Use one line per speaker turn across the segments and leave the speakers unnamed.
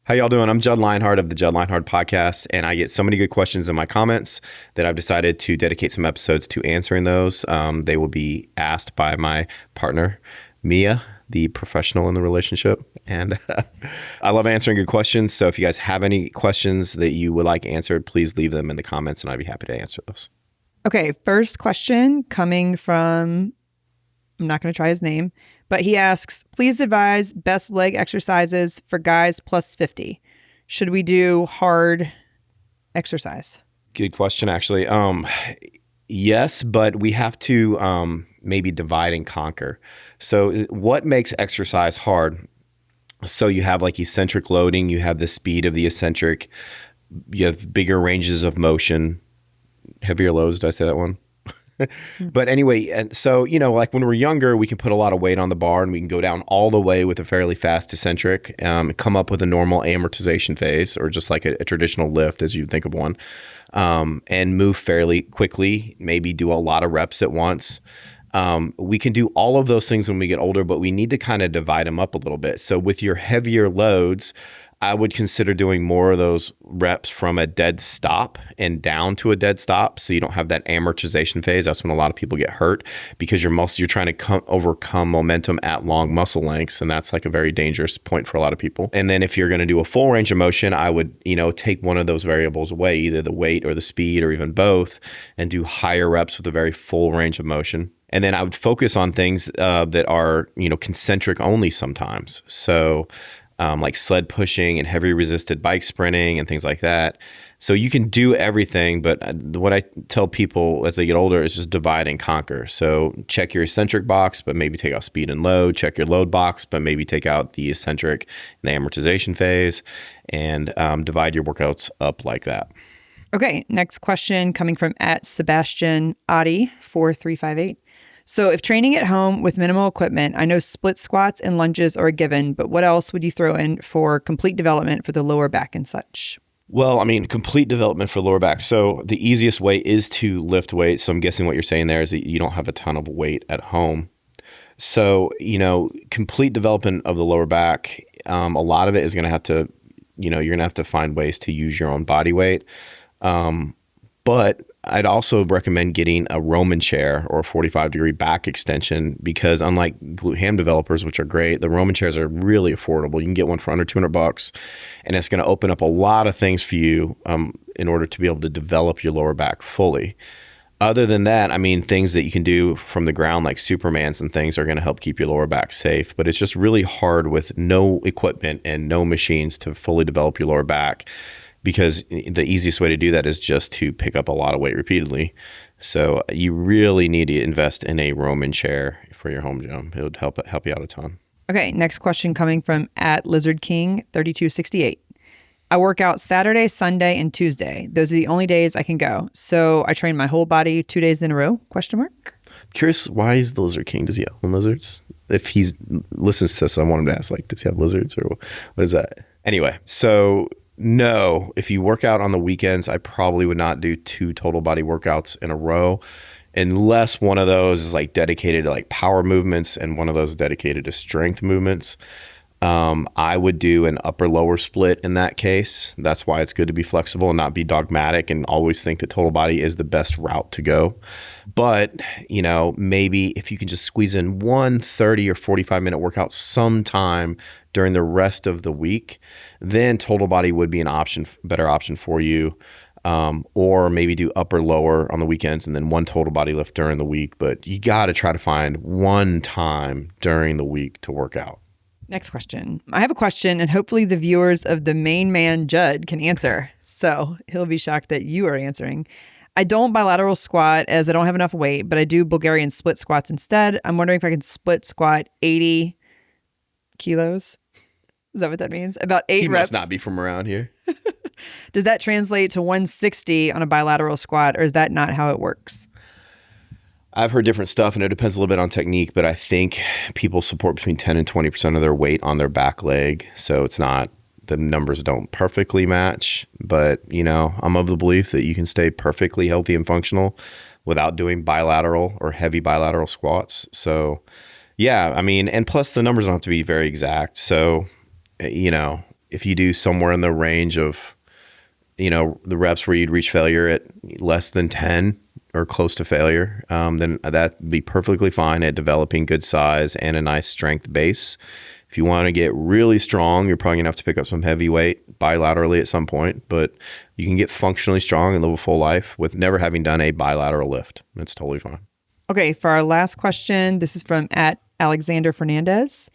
How y'all doing? I'm Judd Lienhard of the Judd Lienhard podcast, and I get so many good questions in my comments that I've decided to dedicate some episodes to answering those. They will be asked by my partner, Mia, the professional in the relationship. And I love answering good questions. So if you guys have any questions that you would like answered, please leave them in the comments and I'd be happy to answer those.
Okay, first question coming from, I'm not going to try his name, but he asks, please advise best leg exercises for guys plus 50. Should we do hard exercise?
Good question, actually. Yes, but we have to maybe divide and conquer. So what makes exercise hard? So you have like eccentric loading, you have the speed of the eccentric, you have bigger ranges of motion, heavier loads. Did I say that one? But anyway, and so, like when we're younger, we can put a lot of weight on the bar and we can go down all the way with a fairly fast eccentric, come up with a normal amortization phase or just like a traditional lift as you think of one, and move fairly quickly, maybe do a lot of reps at once. We can do all of those things when we get older, but we need to kind of divide them up a little bit. So with your heavier loads, I would consider doing more of those reps from a dead stop and down to a dead stop, so you don't have that amortization phase. That's when a lot of people get hurt because you're trying to overcome momentum at long muscle lengths, and that's like a very dangerous point for a lot of people. And then if you're going to do a full range of motion, I would take one of those variables away, either the weight or the speed or even both, and do higher reps with a very full range of motion. And then I would focus on things that are concentric only sometimes. So like sled pushing and heavy resisted bike sprinting and things like that. So you can do everything, but what I tell people as they get older is just divide and conquer. So check your eccentric box, but maybe take out speed and load. Check your load box, but maybe take out the eccentric and the amortization phase, and divide your workouts up like that.
Okay, next question coming from @Sebastian Adi 4358. So if training at home with minimal equipment, I know split squats and lunges are a given, but what else would you throw in for complete development for the lower back and such?
Well, complete development for lower back. So the easiest way is to lift weights. So I'm guessing what you're saying there is that you don't have a ton of weight at home. So, complete development of the lower back, a lot of it is going to have to, you're going to have to find ways to use your own body weight. But I'd also recommend getting a Roman chair or a 45-degree back extension, because unlike glute ham developers, which are great, the Roman chairs are really affordable. You can get one for under $200, and it's going to open up a lot of things for you in order to be able to develop your lower back fully. Other than that, things that you can do from the ground like Supermans and things are going to help keep your lower back safe. But it's just really hard with no equipment and no machines to fully develop your lower back, because the easiest way to do that is just to pick up a lot of weight repeatedly. So you really need to invest in a Roman chair for your home gym. It would help you out a ton.
Okay, next question coming from @LizardKing3268. I work out Saturday, Sunday, and Tuesday. Those are the only days I can go. So I train my whole body 2 days in a row? ?
I'm curious, why is the Lizard King? Does he own lizards? If he listens to this, I want him to ask, does he have lizards or what is that? Anyway, so no, if you work out on the weekends, I probably would not do 2 total body workouts in a row, unless one of those is dedicated to power movements and one of those is dedicated to strength movements. I would do an upper lower split in that case. That's why it's good to be flexible and not be dogmatic and always think that total body is the best route to go. But, maybe if you can just squeeze in one 30 or 45-minute workout sometime during the rest of the week, then total body would be better option for you. Or maybe do upper lower on the weekends and then one total body lift during the week. But you got to try to find one time during the week to work out.
Next question. I have a question, and hopefully the viewers of the main man, Judd, can answer. So he'll be shocked that you are answering. I don't bilateral squat as I don't have enough weight, but I do Bulgarian split squats instead. I'm wondering if I can split squat 80 kilos. Is that what that means? About 8 reps.
He must not be from around here.
Does that translate to 160 on a bilateral squat, or is that not how it works?
I've heard different stuff, and it depends a little bit on technique, but I think people support between 10 and 20% of their weight on their back leg. So it's not, the numbers don't perfectly match, but I'm of the belief that you can stay perfectly healthy and functional without doing bilateral or heavy bilateral squats. So yeah, and plus the numbers don't have to be very exact. So, if you do somewhere in the range of, the reps where you'd reach failure at less than 10 or close to failure, then that'd be perfectly fine at developing good size and a nice strength base. If you want to get really strong, you're probably going to have to pick up some heavy weight bilaterally at some point, but you can get functionally strong and live a full life with never having done a bilateral lift. It's totally fine.
Okay, for our last question, this is from @Alexander Fernandez,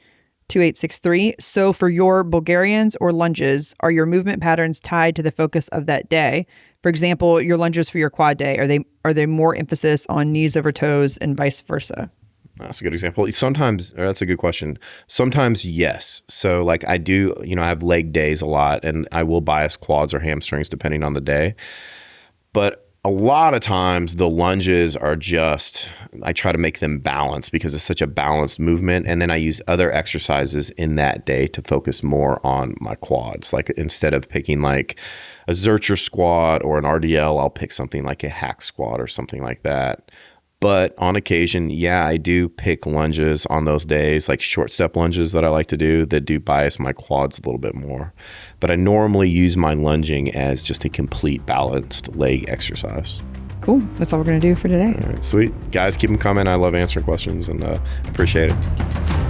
2863. So for your Bulgarians or lunges, are your movement patterns tied to the focus of that day? For example, your lunges for your quad day, are they more emphasis on knees over toes and vice versa?
That's a good example. Sometimes, or that's a good question. Sometimes, yes. So like I do, I have leg days a lot and I will bias quads or hamstrings depending on the day. But a lot of times the lunges are I try to make them balanced because it's such a balanced movement. And then I use other exercises in that day to focus more on my quads. Like instead of picking like a Zercher squat or an RDL, I'll pick something like a hack squat or something like that. But on occasion, yeah, I do pick lunges on those days, like short step lunges that I like to do that do bias my quads a little bit more. But I normally use my lunging as just a complete balanced leg exercise.
Cool. That's all we're going to do for today.
All right, sweet. Guys, keep them coming. I love answering questions and appreciate it.